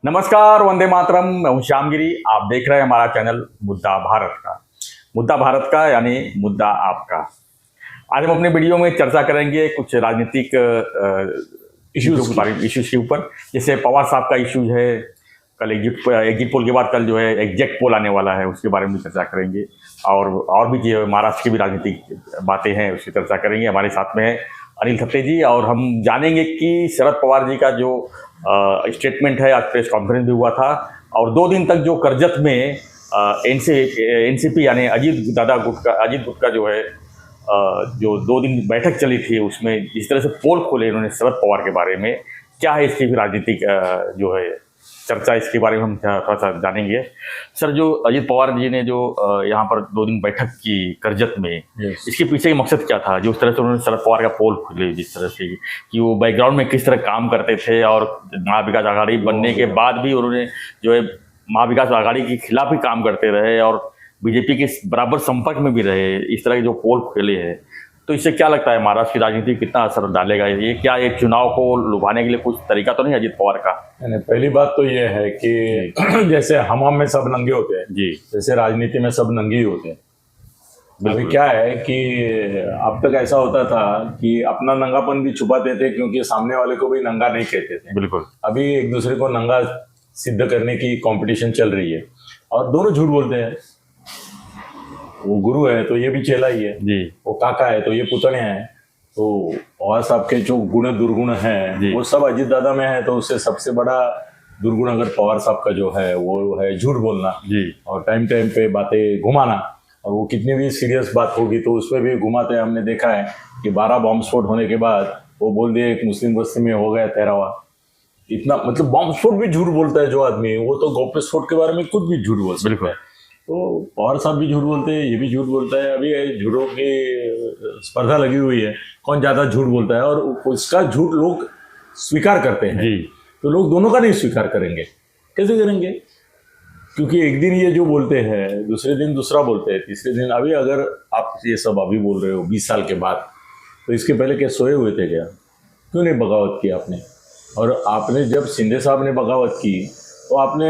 नमस्कार, वंदे मातरम। मैं हूं श्यामगिरी। आप देख रहे हैं हमारा चैनल मुद्दा भारत का। मुद्दा भारत का यानी मुद्दा आपका। आज हम अपने वीडियो में चर्चा करेंगे कुछ राजनीतिक इश्यूज के ऊपर। जैसे पवार साहब का इशू है, कल एग्जिट पोल के बाद कल जो है एग्जैक्ट पोल आने वाला है, उसके बारे में चर्चा करेंगे। और भी जो महाराष्ट्र की भी राजनीतिक बातें हैं उसकी चर्चा करेंगे। हमारे साथ में है अनिल थत्ते जी, और हम जानेंगे कि शरद पवार जी का जो स्टेटमेंट है, आज प्रेस कॉन्फ्रेंस भी हुआ था, और 2 दिन तक जो करजत में एनसीपी यानी अजीत गुट का जो है जो 2 दिन बैठक चली थी, उसमें जिस तरह से पोल खोले इन्होंने शरद पवार के बारे में, क्या है इसकी भी राजनीतिक जो है चर्चा, इसके बारे में हम थोड़ा सा जानेंगे। सर, जो अजीत पवार जी ने जो यहाँ पर 2 दिन बैठक की करजत में, इसके पीछे का मकसद क्या था? जो उस तरह से उन्होंने शरद पवार का पोल खोले, जिस तरह से कि वो बैकग्राउंड में किस तरह काम करते थे, और महाविकास आघाड़ी बनने के बाद भी उन्होंने जो है महाविकास आघाड़ी के खिलाफ ही काम करते रहे और बीजेपी के बराबर संपर्क में भी रहे, इस तरह के जो पोल खोले हैं, तो इससे क्या लगता है महाराष्ट्र की राजनीति कितना असर डालेगा? ये क्या एक चुनाव को लुभाने के लिए कुछ तरीका तो नहीं अजीत पवार का? पहली बात तो ये है कि जैसे हम में सब नंगे होते हैं जी, जैसे राजनीति में सब नंगे ही होते हैं। अभी क्या है कि अब तक ऐसा होता था कि अपना नंगापन भी छुपाते थे, क्योंकि सामने वाले को भी नंगा नहीं कहते थे। बिल्कुल। अभी एक दूसरे को नंगा सिद्ध करने की कंपटीशन चल रही है, और दोनों झूठ बोलते हैं। वो गुरु है तो ये भी चेला ही है जी, वो काका है तो ये पुतणे है। तो पवार साहब के जो गुण दुर्गुण हैं वो सब अजीत दादा में है, तो उससे सबसे बड़ा दुर्गुण अगर पवार साहब का जो है वो है झूठ बोलना जी, और टाइम टाइम पे बातें घुमाना। और वो कितनी भी सीरियस बात होगी तो उसमें भी घुमाते हैं। हमने देखा है कि 12 बॉम्ब स्फोट होने के बाद वो बोल दिए एक मुस्लिम बस्ती में हो गया 13वां। इतना मतलब बॉम्ब स्फोट भी झूठ बोलता है जो आदमी, वो तो गौप्य स्फोट के बारे में खुद भी झूठ बोल सकता है। तो पवार साहब भी झूठ बोलते हैं, ये भी झूठ बोलता है। अभी झूठों की स्पर्धा लगी हुई है, कौन ज्यादा झूठ बोलता है, और उसका झूठ लोग स्वीकार करते हैं जी। तो लोग दोनों का नहीं स्वीकार करेंगे, कैसे करेंगे? क्योंकि एक दिन ये जो बोलते हैं, दूसरे दिन दूसरा बोलते हैं, तीसरे दिन अभी अगर आप ये सब अभी बोल रहे हो 20 साल के बाद, तो इसके पहले क्या सोए हुए थे क्या? क्यों नहीं बगावत की आपने? और आपने जब शिंदे साहब ने बगावत की तो आपने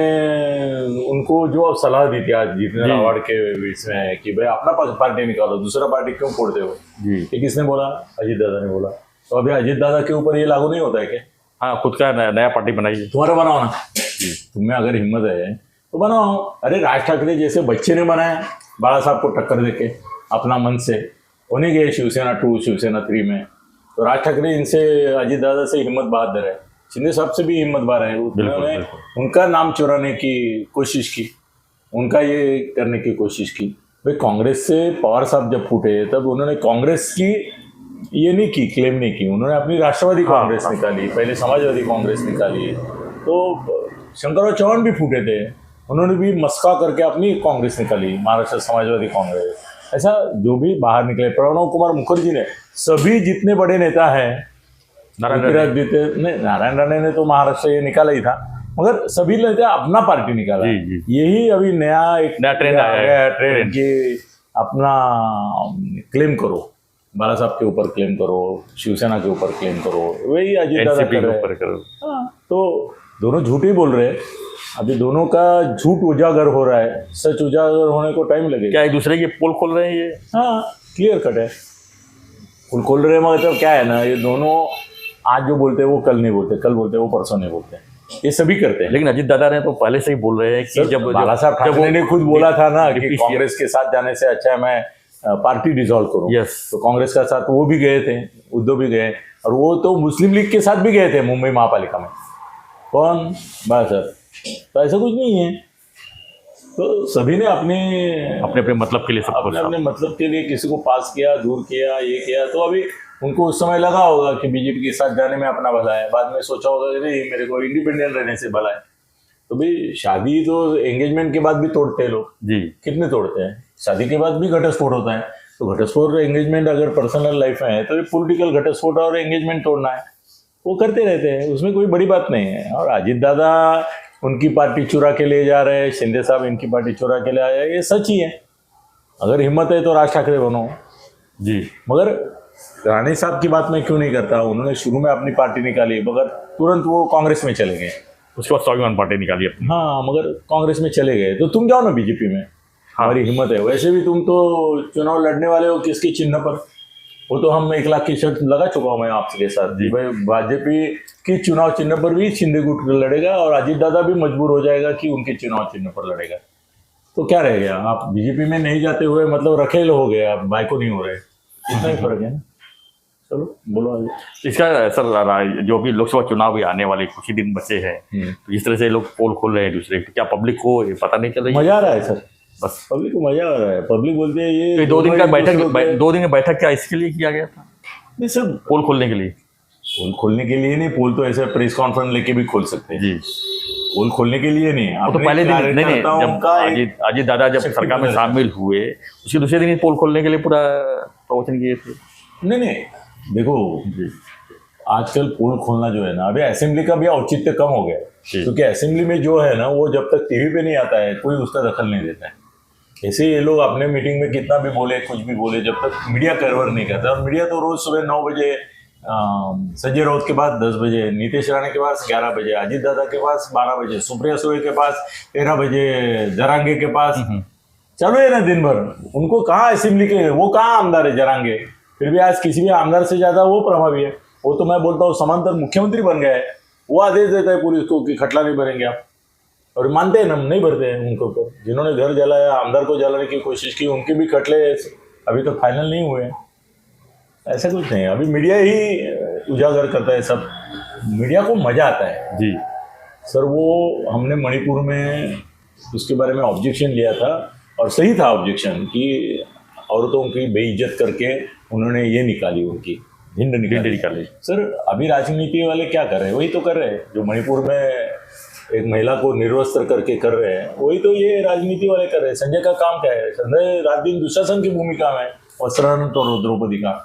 उनको जो सलाह दी थी आज जीतने अवार्ड के बीच में कि भाई अपना पार्टी निकालो, दूसरा पार्टी क्यों फोड़ते हो? ये किसने बोला? अजीत दादा ने बोला। तो अभी अजीत दादा के ऊपर ये लागू नहीं होता है क्या? हाँ, खुद का नया पार्टी बनाइए। तुम्हारा बनाओ ना, तुम्हें अगर हिम्मत है तो बनाओ। अरे राज ठाकरे जैसे बच्चे ने बनाया बाला साहब को टक्कर देके अपना मन से, उन्हीं गए शिवसेना 2 शिवसेना 3 में। तो राज ठाकरे इनसे अजीत दादा से हिम्मत बहादुर है, शिंदे साहब से भी हिम्मत बार है। उन्होंने उनका नाम चुराने की कोशिश की, उनका ये करने की कोशिश की। भाई कांग्रेस से पवार साहब जब फूटे तब उन्होंने कांग्रेस की ये नहीं की, क्लेम नहीं की, उन्होंने अपनी राष्ट्रवादी कांग्रेस निकाली, पहले समाजवादी कांग्रेस निकाली। तो शंकरराव चौहान भी फूटे थे, उन्होंने भी मस्का करके अपनी कांग्रेस निकाली, महाराष्ट्र समाजवादी कांग्रेस। ऐसा जो भी बाहर निकले, प्रणव कुमार मुखर्जी ने, सभी जितने बड़े नेता हैं, नारायण राणे ने तो महाराष्ट्र ये निकाला ही था, मगर सभी ने अपना पार्टी निकाला। यही अभी एक नया ट्रेंड आया ट्रेंड कि अपना क्लेम करो, बाला साहब के ऊपर क्लेम करो, शिवसेना के ऊपर क्लेम करो, वही अजीत दादा कर रहे हैं। तो दोनों झूठ ही बोल रहे हैं। अभी दोनों का झूठ उजागर हो रहा है, सच उजागर होने को टाइम लगेगा। क्या एक दूसरे की पोल खोल रहे हैं ये? हाँ, क्लियर कट है, पोल खोल रहे हैं। मतलब क्या है ना, ये दोनों आज जो बोलते हैं वो कल नहीं बोलते, कल बोलते हैं वो परसों नहीं बोलते, ये सभी करते हैं। लेकिन अजीत दादा ने तो पहले से ही बोल रहे हैं कि जब बाला साहब ठाकरे ने खुद बोला था ना कि कांग्रेस के साथ जाने से अच्छा है मैं पार्टी डिसॉल्व करूं। तो कांग्रेस का साथ वो भी गए थे, उद्धव भी गए, और वो तो मुस्लिम लीग के साथ भी गए थे मुंबई महापालिका में। कौन? बाला साहब। तो ऐसा कुछ नहीं है। तो सभी ने अपने मतलब के लिए, अपने मतलब के लिए किसी को पास किया, दूर किया, ये किया। तो अभी उनको उस समय लगा होगा कि बीजेपी के साथ जाने में अपना भला है, बाद में सोचा होगा कि नहीं मेरे को इंडिपेंडेंट रहने से भला है। तो भाई शादी तो एंगेजमेंट के बाद भी तोड़ते हैं लोग जी, कितने तोड़ते हैं। शादी के बाद भी घटस्फोट होता है, तो घटस्फोट एंगेजमेंट अगर पर्सनल लाइफ में है तो ये पॉलिटिकल घटस्फोट और एंगेजमेंट तोड़ना है, वो करते रहते हैं, उसमें कोई बड़ी बात नहीं है। और अजीत दादा उनकी पार्टी चुरा के ले जा रहे हैं, शिंदे साहब इनकी पार्टी चुरा के ले आए, ये सच ही है। अगर हिम्मत है तो राज ठाकरे बनो जी। मगर राणे साहब की बात मैं क्यों नहीं करता, उन्होंने शुरू में अपनी पार्टी निकाली मगर तुरंत वो कांग्रेस में चले गए। उसके बाद स्वाभिमान पार्टी निकाली अपनी। हाँ, मगर कांग्रेस में चले गए। तो तुम जाओ ना बीजेपी में, हमारी हिम्मत है। वैसे भी तुम तो चुनाव लड़ने वाले हो किसकी चिन्ह पर, वो तो हम 1 लाख की शर्त लगा चुका हूँ मैं आपके साथ जी भाई। बीजेपी की चुनाव चिन्ह पर भी शिंदे गुट लड़ेगा और अजीत दादा भी मजबूर हो जाएगा कि उनके चुनाव चिन्ह पर लड़ेगा। तो क्या रह गया, आप बीजेपी में नहीं जाते हुए मतलब रखेल हो गए, आप बाइको नहीं हो रहे, इतना ही फर्क है ना। चलो बोलो आगे। इसका सर जो भी लोकसभा चुनाव भी आने वाले कुछ ही दिन बचे हैं, तो जिस तरह से लोग पोल खोल रहे हैं दूसरे, क्या पब्लिक को ये पता नहीं चल रही है? मजा आ रहा है सर, बस पब्लिक को मजा आ रहा है। पब्लिक बोलते हैं ये तो 2 दिन का बैठक, 2 दिन का बैठक क्या इसके लिए किया गया था? नहीं सर, पोल खोलने के लिए। पोल खोलने के लिए नहीं, पोल तो ऐसे प्रेस कॉन्फ्रेंस लेके भी खोल सकते हैं जी। पोल खोलने के लिए नहीं। वो तो पहले दिन नहीं, जब अजीत दादा जब सरकार में शामिल हुए उसके दूसरे दिन ही पोल खोलने के लिए पूरा प्रवचन किए थे। नहीं, देखो आजकल पोल खोलना जो है ना, अभी असेंबली का भी औचित्य कम हो गया, क्योंकि असेंबली में जो है ना वो जब तक टीवी पे नहीं आता है कोई उसका दखल नहीं देता है। ऐसे ये लोग अपने मीटिंग में कितना भी बोले, कुछ भी बोले, जब तक मीडिया कवर नहीं करता। और मीडिया तो रोज सुबह 9 बजे संजय राउत के पास 10 बजे, नीतीश राणे के पास 11 बजे, अजीत दादा के पास 12 बजे, सुप्रिया सुले के पास 13 बजे, जरांगे के पास चलो है ना दिन भर। उनको कहाँ असेंबली के, वो कहाँ आमदार है जरांगे, फिर भी आज किसी भी आमदार से ज्यादा वो प्रभावी है। वो तो मैं बोलता हूँ समांतर मुख्यमंत्री बन गया है, वो आदेश देता है पुलिस को कि खटला नहीं भरेंगे आप, और मानते हैं ना, नहीं भरते हैं उनके ऊपर। जिन्होंने घर जलाया, आमदार को जलाने की कोशिश की, उनके भी खटले अभी तक फाइनल नहीं हुए। ऐसा कुछ नहीं है, अभी मीडिया ही उजागर करता है सब, मीडिया को मजा आता है जी सर। वो हमने मणिपुर में उसके बारे में ऑब्जेक्शन लिया था, और सही था ऑब्जेक्शन कि औरतों की बेइज्जत करके उन्होंने ये निकाली, उनकी भिंड निकाली। सर अभी राजनीति वाले क्या कर रहे हैं, वही तो कर रहे हैं जो मणिपुर में एक महिला को निर्वस्त्र करके कर रहे हैं, वही तो ये राजनीति वाले कर रहे हैं। संजय का काम क्या है, संजय रात दिन दुशासन की भूमिका में, वस्त्राहरण तो द्रौपदी का,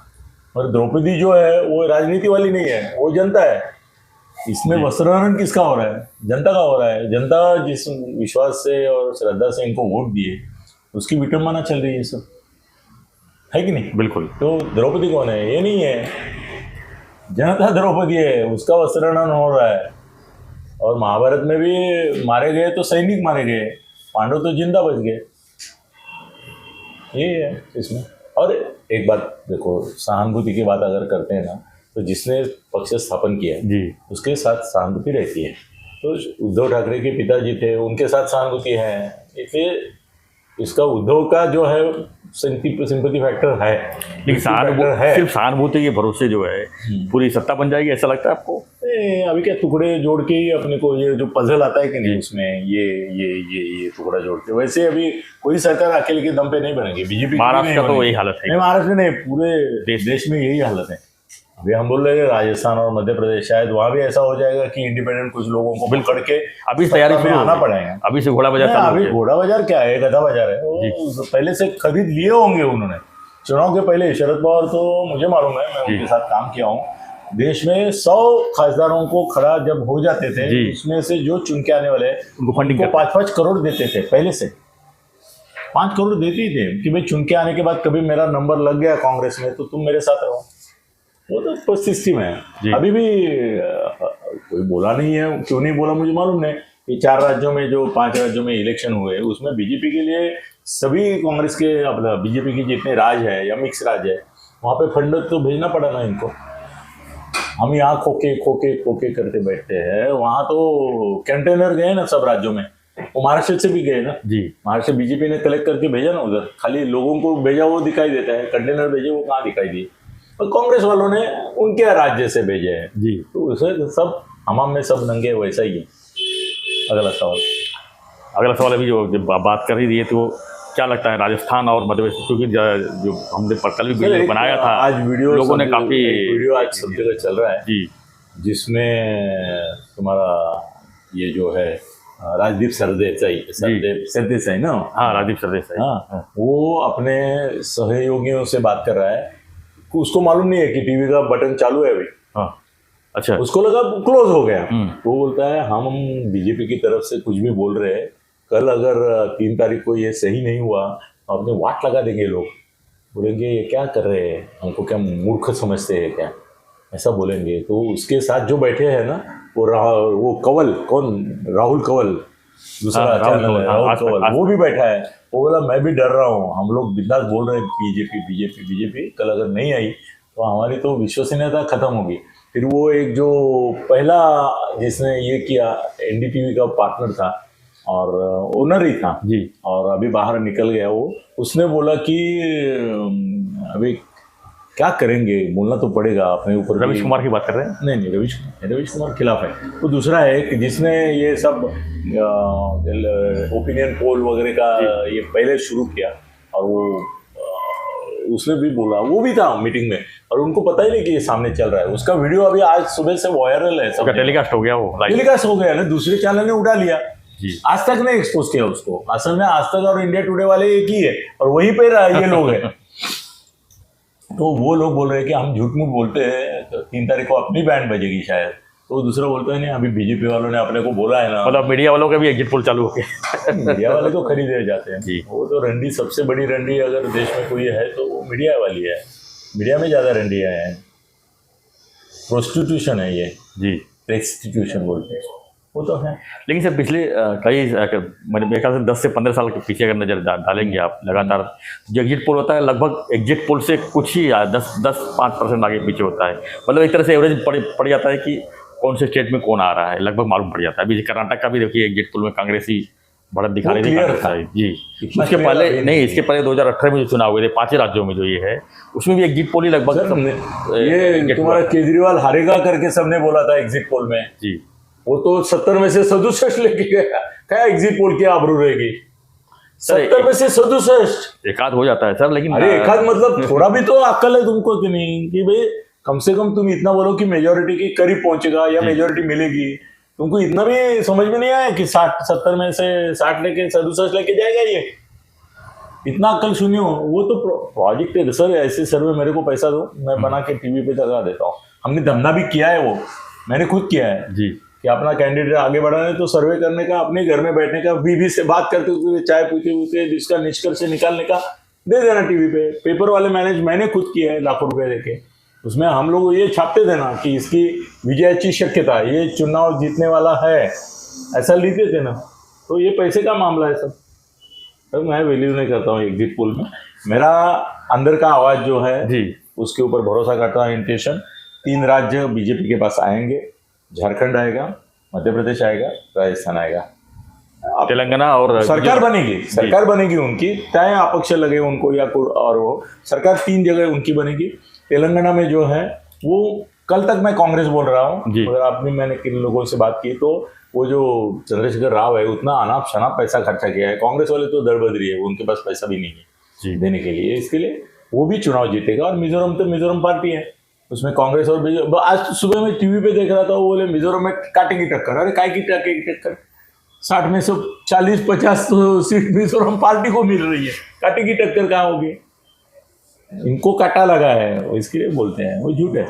और द्रौपदी जो है वो राजनीति वाली नहीं है, वो जनता है। इसमें वस्त्राहरण किसका हो रहा है, जनता का हो रहा है। जनता जिस विश्वास से और श्रद्धा से इनको वोट दिए, उसकी विटंबना चल रही है सब, है कि नहीं? बिल्कुल। तो द्रौपदी कौन है, ये नहीं है, जनता द्रौपदी है, उसका वस्त्राहरण हो रहा है। और महाभारत में भी मारे गए तो सैनिक मारे गए, पांडव तो जिंदा बच गए, ये है इसमें। और एक बात देखो, सहानुभूति की बात अगर करते हैं ना, तो जिसने पक्ष स्थापन किया जी उसके साथ सहानुभूति रहती है। तो उद्धव ठाकरे के पिताजी थे, उनके साथ सहानुभूति है, इसलिए इसका उद्धव का जो है सिंपैथी फैक्टर है। लेकिन सिर्फ सहानुभूति के भरोसे जो है पूरी सत्ता बन जाएगी, ऐसा लगता है आपको? अभी क्या टुकड़े जोड़ के ही अपने को, ये जो पजल आता है कि नहीं, उसमें ये टुकड़ा जोड़ के, वैसे अभी कोई सरकार अकेले के दम पे नहीं बनेगी। बीजेपी महाराष्ट्र का तो यही हालत है। नहीं, महाराष्ट्र नहीं, पूरे देश में यही हालत है। अभी हम बोल रहे हैं राजस्थान और मध्य प्रदेश, शायद वहाँ भी ऐसा हो जाएगा कि इंडिपेंडेंट कुछ लोगों को बिल्कुल करके अभी तैयारी में आना पड़ेगा। अभी से घोड़ा बाजार, अभी घोड़ा बाजार क्या है, गधा बाजार है। वो पहले से खरीद लिए होंगे उन्होंने चुनाव के पहले। शरद पवार तो मुझे मालूम है, मैं उनके साथ काम किया हूँ। देश में 100 खासदारों को खड़ा जब हो जाते थे, उसमें से जो चुन के आने वाले उनको फंडिंग को 5-5 करोड़ देते थे, पहले से 5 करोड़ देते ही थे कि भाई चुन के आने के बाद कभी मेरा नंबर लग गया कांग्रेस में तो तुम मेरे साथ रहो। वो तो सिस्टम है। अभी भी कोई बोला नहीं है, क्यों नहीं बोला मुझे मालूम नहीं। ये 4 राज्यों में, जो 5 राज्यों में इलेक्शन हुए, उसमें बीजेपी के लिए सभी कांग्रेस के, अपना बीजेपी के जितने राज है या मिक्स राज है, वहाँ पे फंड तो भेजना पड़ा ना इनको। हम यहाँ खोके करते बैठते हैं, वहाँ तो कंटेनर गए ना सब राज्यों में, वो महाराष्ट्र से भी गए ना जी। महाराष्ट्र बीजेपी ने कलेक्ट करके भेजा ना उधर, खाली लोगों को भेजा वो दिखाई देता है, कंटेनर भेजे वो कहाँ दिखाई दिए। और कांग्रेस वालों ने उनके राज्य से भेजे हैं जी। तो उसे सब हमाम में सब नंगे, वैसा ही है। अगला सवाल अभी जो बात कर रही है, तो क्या लगता है राजस्थान और मध्य प्रदेश, क्योंकि जो हमने कल भी वीडियो बनाया था, आज वीडियो लोगों ने काफी वीडियो आज सब जगह चल रहा है जी, जिसमें तुम्हारा ये जो है राजदीप सरदेसाई ना, हाँ राजदीप सरदेसाई, हाँ वो अपने सहयोगियों से बात कर रहा है। उसको मालूम नहीं है कि टीवी का बटन चालू है अभी। हाँ अच्छा, उसको लगा क्लोज हो गया। वो बोलता है हम बीजेपी की तरफ से कुछ भी बोल रहे हैं, कल अगर 3 तारीख को ये सही नहीं हुआ तो अपने वाट लगा देंगे लोग, बोलेंगे ये क्या कर रहे हैं, हमको क्या मूर्ख समझते हैं क्या। ऐसा बोलेंगे तो उसके साथ जो बैठे हैं ना, वो कंवल, कौन, राहुल कंवल, दूसरा राहुल चैनल है, कंवल, राहुल आज तक, कंवल, वो भी बैठा है। वो बोला मैं भी डर रहा हूँ, हम लोग बिंदास बोल रहे हैं बीजेपी बीजेपी बीजेपी, कल अगर नहीं आई तो हमारी तो विश्वसनीयता खत्म होगी। फिर वो एक जो पहला जिसने ये किया, एनडीटीवी का पार्टनर था और ओनर ही था जी, और अभी बाहर निकल गया वो, उसने बोला कि अभी क्या करेंगे, बोलना तो पड़ेगा अपने ऊपर। रवीश कुमार की बात कर रहे हैं? नहीं नहीं, रवीश कुमार खिलाफ है। वो दूसरा है कि जिसने ये सब ओपिनियन पोल वगैरह का ये पहले शुरू किया, और वो उसने भी बोला, वो भी था मीटिंग में और उनको पता ही नहीं कि ये सामने चल रहा है। उसका वीडियो अभी आज सुबह से वायरल है, सब टेलीकास्ट हो गया, वो टेलीकास्ट हो गया ना, दूसरे चैनल ने उठा लिया। जी। आज तक ने एक्सपोज किया उसको। असल में आज तक और इंडिया टुडे वाले एक ही है और वहीं पे ये लोग हैं। तो वो लोग बोल रहे हैं कि हम झूठ मूठ बोलते हैं, तो 3 तारीख को अपनी बैंड बजेगी शायद। तो दूसरा बोलता है नहीं, अभी बीजेपी वालों ने अपने को बोला है ना। मतलब मीडिया वालों का भी एग्जिट पोल चालू हो गया। मीडिया वाले तो खरीदे जाते हैं जी। वो तो रंडी, सबसे बड़ी रंडी अगर देश में कोई है तो वो मीडिया वाली है। मीडिया में ज़्यादा रंडियाँ हैं, प्रोस्टिट्यूशन है ये जी, प्रेस्टिट्यूशन बोलते हैं, वो तो है। लेकिन सर पिछले मेरे ख्याल से 10 से 15 साल के पीछे अगर नजर डालेंगे आप, लगातार जो एग्जिट पोल होता है लगभग एग्जिट पोल से कुछ ही 10-5% आगे पीछे होता है। मतलब एक तरह से एवरेज पड़ जाता है कि कौन से स्टेट में कौन आ रहा है, लगभग मालूम पड़ जाता है। अभी कर्नाटक का भी देखिए एग्जिट पोल में कांग्रेस ही बढ़त दिखा रही थी जी। इसके पहले नहीं, इसके पहले 2018 में जो चुनाव हुए थे 5 राज्यों में जो ये है, उसमें भी एग्जिट पोल ही लगभग ये तुम्हारा केजरीवाल हारेगा करके सबने बोला था एग्जिट पोल में जी। वो तो 70 में से 67 लेके गया। क्या एग्जिट पोल की आबरू रहेगी? 70 में से 67 एकाध हो जाता है सर, लेकिन अरे एकाध मतलब थोड़ा भी तो अक्ल है तुमको कि नहीं, कि भाई कम से कम तुम इतना बोलो कि मेजोरिटी के करीब पहुंचेगा या मेजोरिटी मिलेगी। तुमको इतना भी समझ में नहीं आया कि 70 में से 60 लेके 67 लेके जाएगा ये? इतना अक्ल सुनियो। वो तो प्रोजेक्ट है सर, ऐसे सर्वे मेरे को पैसा दो, मैं बना के टीवी पे लगा देता हूँ। हमने धमना भी किया है, वो मैंने खुद किया है जी कि अपना कैंडिडेट आगे बढ़ाने तो सर्वे करने का, अपने घर में बैठने का, बीबी से बात करते हुए चाय पूछते जिसका निष्कर्ष निकालने का दे देना टीवी पे। पेपर वाले मैंने खुद किया है, लाखों रुपए देके। उसमें हम लोग ये छापते थे ना कि इसकी विजयाची शक्यता, ये चुनाव जीतने वाला है, ऐसा लिखते थे ना। तो ये पैसे का मामला है सब। तो मैं वैल्यू नहीं करता हूँ एग्जिट पोल में। मेरा अंदर का आवाज जो है जी, उसके ऊपर भरोसा करता हूँ। इंटेंशन 3 राज्य बीजेपी के पास आएंगे, झारखंड आएगा, मध्य प्रदेश आएगा, राजस्थान आएगा, तेलंगाना और सरकार बनेगी उनकी, चाहे अपक्ष लगे उनको या कोई और हो, सरकार 3 जगह उनकी बनेगी। तेलंगाना में जो है वो कल तक मैं कांग्रेस बोल रहा हूँ, अगर आपने मैंने किन लोगों से बात की तो वो जो चंद्रशेखर राव है उतना अनाप शनाप पैसा खर्चा किया है। कांग्रेस वाले तो दरबदरी है, उनके पास पैसा भी नहीं है देने के लिए, इसके लिए वो भी चुनाव जीतेगा। और मिजोरम तो मिजोरम पार्टी है, उसमें कांग्रेस और बीजेपी। आज सुबह में टीवी पे देख रहा था, वो बोले मिजोरम में काटेगी टक्कर। अरे काय की टक्कर? 60 में से 40-50 सीट मिजोरम पार्टी को मिल रही है, काटेगी टक्कर कहाँ होगी? इनको काटा लगा है, इसके लिए बोलते हैं, वो झूठ है।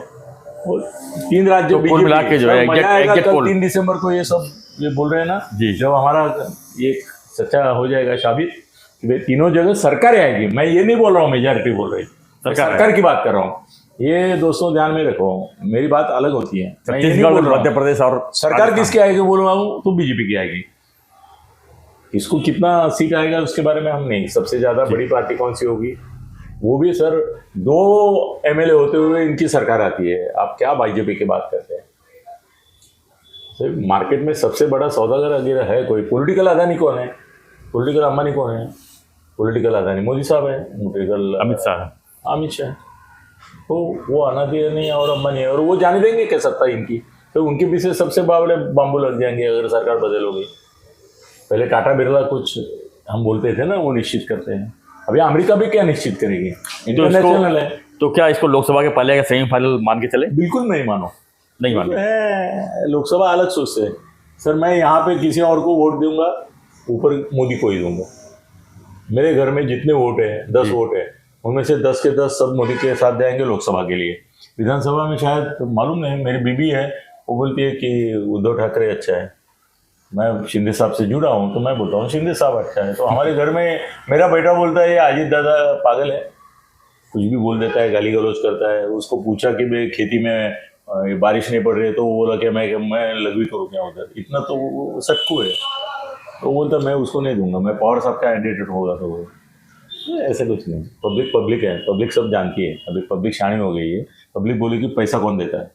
3 राज्य तो कुल मिला के जो है कल 3 दिसंबर को ये सब ये बोल रहे हैं ना, जब हमारा ये सच्चा हो जाएगा साबित, तीनों जगह सरकार आएगी। मैं ये नहीं बोल रहा हूँ मेजॉरिटी बोल रही, सरकार की बात कर रहा हूँ। ये दोस्तों ध्यान में रखो, मेरी बात अलग होती है। छत्तीसगढ़, मध्य प्रदेश और सरकार किसकी आएगी बोल रहा हूँ तो बीजेपी की आएगी। इसको कितना सीट आएगा उसके बारे में हम नहीं, सबसे ज्यादा बड़ी पार्टी कौन सी होगी वो भी सर 2 एमएलए होते हुए इनकी सरकार आती है। आप क्या बीजेपी की बात करते हैं? सर मार्केट में सबसे बड़ा सौदागर अगर है कोई, पॉलिटिकल अदानी कौन है? पॉलिटिकल अंबानी कौन है? पॉलिटिकल अदानी मोदी साहब है, पॉलिटिकल अमित शाह। तो वो अनादि नहीं और अंबानी है, और वो जाने देंगे क्या सत्ता इनकी? तो उनके पीछे सबसे बड़े बाम्बू लग जाएंगे अगर सरकार बदल होगी। पहले टाटा बिरला कुछ हम बोलते थे ना, वो निश्चित करते हैं। अभी अमेरिका भी क्या निश्चित करेगी? इंटरनेशनल है। तो क्या इसको लोकसभा के पहले का सेमीफाइनल मान के चले? बिल्कुल नहीं मानो, नहीं मानो। लोकसभा अलग सोचते हैं सर। मैं यहाँ पे किसी और को वोट दूंगा, ऊपर मोदी को ही दूंगा। मेरे घर में जितने वोट है 10 वोट है, उनमें से 10 के 10 सब मोदी के साथ जाएंगे लोकसभा के लिए। विधानसभा में शायद तो मालूम नहीं, मेरी बीबी है वो बोलती है कि उद्धव ठाकरे अच्छा है। मैं शिंदे साहब से जुड़ा हूँ तो मैं बोलता हूँ शिंदे साहब अच्छा है। तो हमारे घर में मेरा बेटा बोलता है ये अजीत दादा पागल है, कुछ भी बोल देता है, गाली गलौज करता है। उसको पूछा कि भाई खेती में ये बारिश नहीं पड़ रही है तो वो बोला कि मैं लघवी करूँ क्या उधर, इतना तो वो सटकू है। तो वो बोलता मैं उसको नहीं दूंगा, मैं पवार साहब का कैंडिडेट होगा तो ऐसे कुछ नहीं। पब्लिक है, पब्लिक सब जानती है, अभी पब्लिक शानी हो गई है। पब्लिक बोली कि पैसा कौन देता है,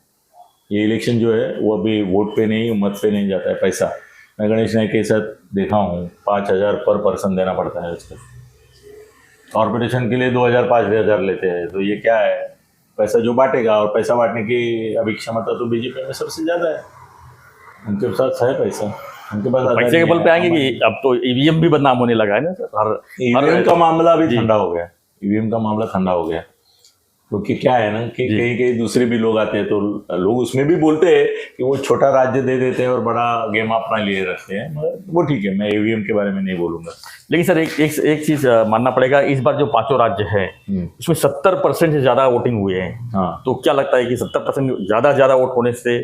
ये इलेक्शन जो है वो अभी वोट पे नहीं मत पे नहीं जाता है पैसा। मैं गणेश नायक के साथ देखा हूँ 5,000 पर पर्सन देना पड़ता है उसका, कॉरपोरेशन के लिए 2,000 5,000 लेते हैं। तो ये क्या है, पैसा जो बांटेगा, और पैसा बांटने की अभी क्षमता तो बीजेपी में सबसे ज़्यादा है, उनके पास है पैसा, उनके पास पैसे के बल पे आएंगे कि अब तो ईवीएम भी बदनाम होने लगा है ना सर। हर ईवीएम का मामला भी ठंडा हो गया, ईवीएम का मामला ठंडा हो गया, क्योंकि क्या है ना कि कहीं दूसरे भी लोग आते हैं तो लोग उसमें भी बोलते हैं कि वो छोटा राज्य दे देते हैं और बड़ा गेम अपना लिए रखते हैं, मगर वो ठीक है, मैं ईवीएम के बारे में नहीं बोलूंगा। लेकिन सर एक चीज मानना पड़ेगा, इस बार जो 5 राज्य है उसमें 70% से ज्यादा वोटिंग हुए हैं। हाँ, तो क्या लगता है कि 70% ज्यादा वोट होने से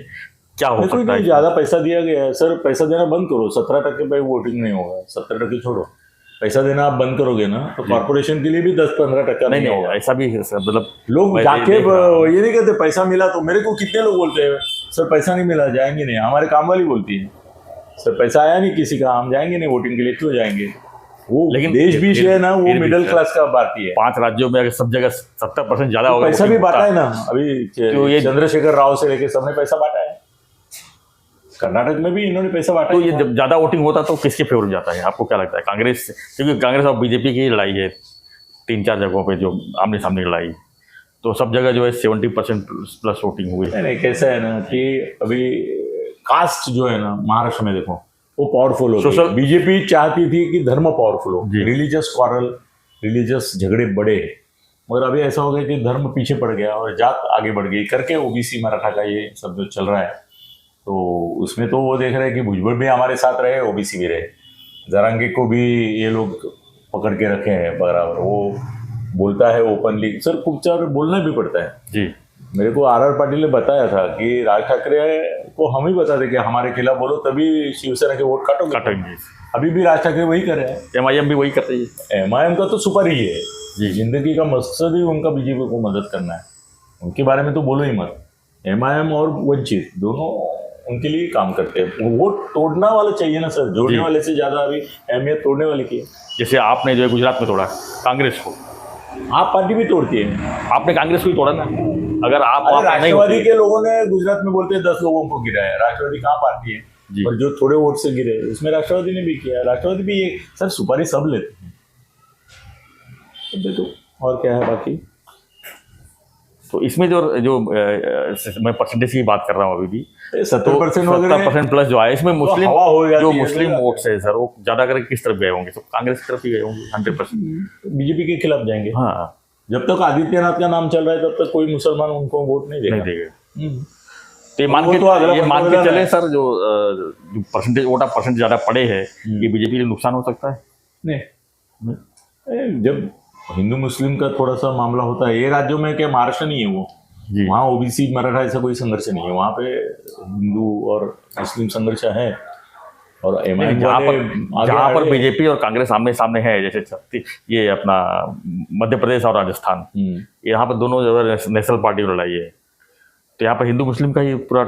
क्या हो सकता है? ज्यादा पैसा दिया गया है सर, पैसा देना बंद करो, 17% पे वोटिंग नहीं होगा, 70% छोड़ो, पैसा देना आप बंद करोगे ना तो कॉर्पोरेशन के लिए भी 10-15% नहीं होगा। ऐसा भी मतलब लोग जाके ये नहीं कहते पैसा मिला, तो मेरे को कितने लोग बोलते हैं सर पैसा नहीं मिला, जाएंगे नहीं। हमारे काम वाली बोलती है सर पैसा आया नहीं किसी का, हम जाएंगे नहीं वोटिंग के लिए, क्यों जाएंगे। वो लेकिन देश भी है ना, वो मिडिल क्लास का भारतीय है। 5 राज्यों में अगर सब जगह 70% ज्यादा होगा, पैसा भी बांटा है ना, अभी चंद्रशेखर राव से लेके सबने पैसा बांटा है, कर्नाटक में भी इन्होंने पैसा बांटा। तो ये जब ज्यादा वोटिंग होता तो किसके फेवर में जाता है, आपको क्या लगता है? कांग्रेस, क्योंकि कांग्रेस और बीजेपी की लड़ाई है 3-4 जगहों पे जो आमने सामने लड़ाई, तो सब जगह जो है 70% प्लस वोटिंग हुई। नहीं, कैसा है ना कि अभी कास्ट जो है ना महाराष्ट्र में देखो वो पावरफुल हो गई। बीजेपी चाहती थी कि धर्म पावरफुल हो, रिलीजियस क्वारल, रिलीजियस झगड़े बड़े, मगर अभी ऐसा हो गया कि धर्म पीछे पड़ गया और जात आगे बढ़ गई करके ओबीसी मराठा का ये सब जो चल रहा है। तो उसमें तो वो देख रहे हैं कि भुजबल भी हमारे साथ रहे, ओबीसी भी रहे, जरांगे को भी ये लोग पकड़ के रखे हैं बराबर। वो बोलता है ओपनली, सर कुछ बोलना भी पड़ता है जी। मेरे को आर पाटिल ने बताया था कि राज ठाकरे को हम ही बताते कि हमारे खिलाफ बोलो तभी शिवसेना के वोट काटेंगे। अभी भी राज ठाकरे वही कर रहे हैं, MIM भी वही कर रही है। MIM का तो सुपर ही है जी, जिंदगी का मकसद ही उनका बीजेपी को मदद करना है, उनके बारे में तो बोलो ही मत। MIM और वंचित दोनों उनके लिए काम करते हैं। वोट तोड़ना वाले चाहिए ना सर, जोड़ने वाले से ज्यादा अभी अहमियत तोड़ने वाले की है। जैसे आपने जो है गुजरात में तोड़ा कांग्रेस को, आप पार्टी भी तोड़ती है, आपने कांग्रेस को ही तोड़ा ना। अगर आप राष्ट्रवादी के लोगों ने गुजरात में बोलते हैं 10 लोगों को गिरा है, राष्ट्रवादी कहाँ पार्टी है, और जो थोड़े वोट से गिरे उसमें राष्ट्रवादी ने भी किया। राष्ट्रवादी भी ये सर सुपारी सब लेते हैं, देखो और क्या है बाकी। तो इसमें जो मैं परसेंटेज की बात कर रहा हूँ अभी भी 70% प्लस जो है, इसमें मुस्लिम जो मुस्लिम वोट्स है सर वो ज्यादा करके किस तरफ गए होंगे? तो कांग्रेस की तरफ ही गए होंगे 100%, बीजेपी के खिलाफ जाएंगे। हाँ, जब तक आदित्यनाथ का नाम चल रहा है तब तक कोई मुसलमान उनको वोट नहीं देगा। तो ये मान के चले सर, जो परसेंटेज परसेंट ज्यादा पड़े है, ये बीजेपी के नुकसान हो सकता है? नहीं, जब हिंदू मुस्लिम का थोड़ा सा मामला होता है, ये राज्यों में क्या महाराष्ट्र नहीं है वो, वहाँ ओबीसी मराठा ऐसा कोई संघर्ष नहीं है, वहाँ पे हिंदू और मुस्लिम संघर्ष है। और जहाँ पर बीजेपी और कांग्रेस आमने सामने है, जैसे ये अपना मध्य प्रदेश और राजस्थान, यहाँ पर दोनों नेशनल पार्टी लड़ाई है, तो यहाँ पर हिंदू मुस्लिम का ही पूरा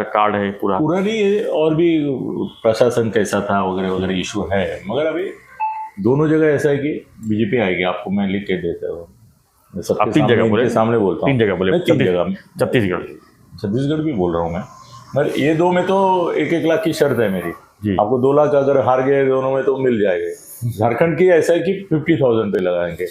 कार्ड है। पूरा नहीं है, और भी प्रशासन कैसा था वगैरह वगैरह इशू है, मगर अभी दोनों जगह ऐसा है कि बीजेपी आएगी। आपको मैं लिख के देता हूँ, 3 जगह बोले, सामने बोलता हूँ, 3 जगह बोले, 3 जगह, छत्तीसगढ़ भी बोल रहा हूँ मैं, मगर ये 2 में तो 1-1 लाख की शर्त है मेरी जी। आपको 2 लाख अगर हार गए दोनों में तो मिल जाएगा। झारखंड की ऐसा है कि 50,000 पे लगाएंगे।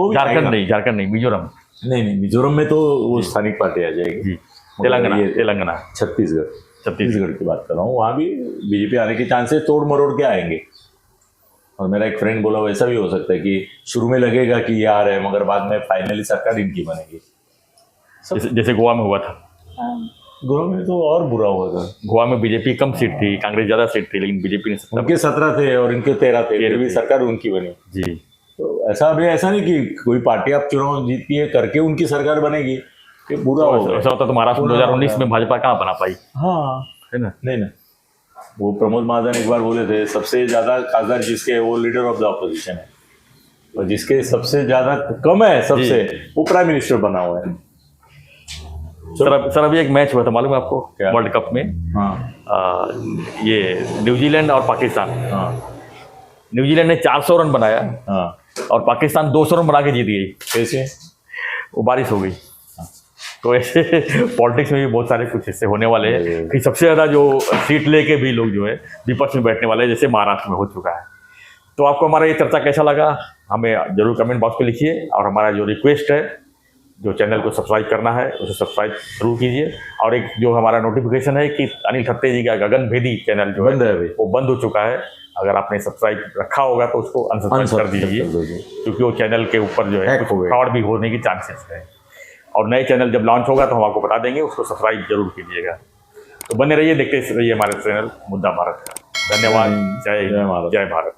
झारखंड नहीं, मिजोरम नहीं, मिजोरम में तो वो स्थानिक पार्टी आ जाएगी। तेलंगाना, छत्तीसगढ़ की बात कर रहा हूँ, वहाँ भी बीजेपी आने के चांसेस तोड़ मरोड़ के आएंगे। और मेरा एक फ्रेंड बोला वैसा भी हो सकता है कि शुरू में लगेगा कि ये आ रहे हैं, मगर बाद में फाइनली सरकार इनकी बनेगी, जैसे गोवा में हुआ था। गोवा में तो और बुरा हुआ था। गोवा में बीजेपी कम सीट थी, कांग्रेस ज्यादा सीट थी, लेकिन बीजेपी ने उनके 17 थे और इनके 13 थे, फिर भी सरकार उनकी बनी जी। तो ऐसा नहीं कि कोई पार्टी आप चुनाव जीतती है करके उनकी सरकार बनेगी, ये बुरा होगा। ऐसा होता तो महाराष्ट्र 2019 में भाजपा कहाँ बना पाई? हाँ, है ना, नहीं ना, वो प्रमोद महाजन एक बार बोले थे सबसे ज्यादा खासदार जिसके वो लीडर ऑफ द ऑपोजिशन है, और जिसके सबसे ज्यादा कम है सबसे वो प्राइम मिनिस्टर बना हुआ है। सर अभी एक मैच हुआ था, मालूम है आपको, क्या? वर्ल्ड कप में हाँ ये न्यूजीलैंड और पाकिस्तान। हाँ न्यूजीलैंड ने 400 रन बनाया हाँ। और पाकिस्तान 200 रन बना के जीत गई। कैसे? वो बारिश हो गई। तो ऐसे पॉलिटिक्स में भी बहुत सारे कुछ हिस्से होने वाले हैं कि सबसे ज़्यादा जो सीट लेके भी लोग जो है विपक्ष में बैठने वाले हैं, जैसे महाराष्ट्र में हो चुका है। तो आपको हमारा ये चर्चा कैसा लगा, हमें जरूर कमेंट बॉक्स पे लिखिए। और हमारा जो रिक्वेस्ट है, जो चैनल को सब्सक्राइब करना है उसे सब्सक्राइब जरूर कीजिए। और एक जो हमारा नोटिफिकेशन है कि अनिल ठत्ते जी का गगनभेदी चैनल जो बंद है अभी, वो बंद हो चुका है। अगर आपने सब्सक्राइब रखा होगा तो उसको अनसब्सक्राइब कर दीजिए, क्योंकि वो चैनल के ऊपर जो है कुछ फ्रॉड भी होने की चांसेस है। और नए चैनल जब लॉन्च होगा तो हम आपको बता देंगे, उसको सब्सक्राइब जरूर कीजिएगा। तो बने रहिए, देखते रहिए हमारे चैनल मुद्दा भारत का। धन्यवाद। जय जय भारत। जय भारत।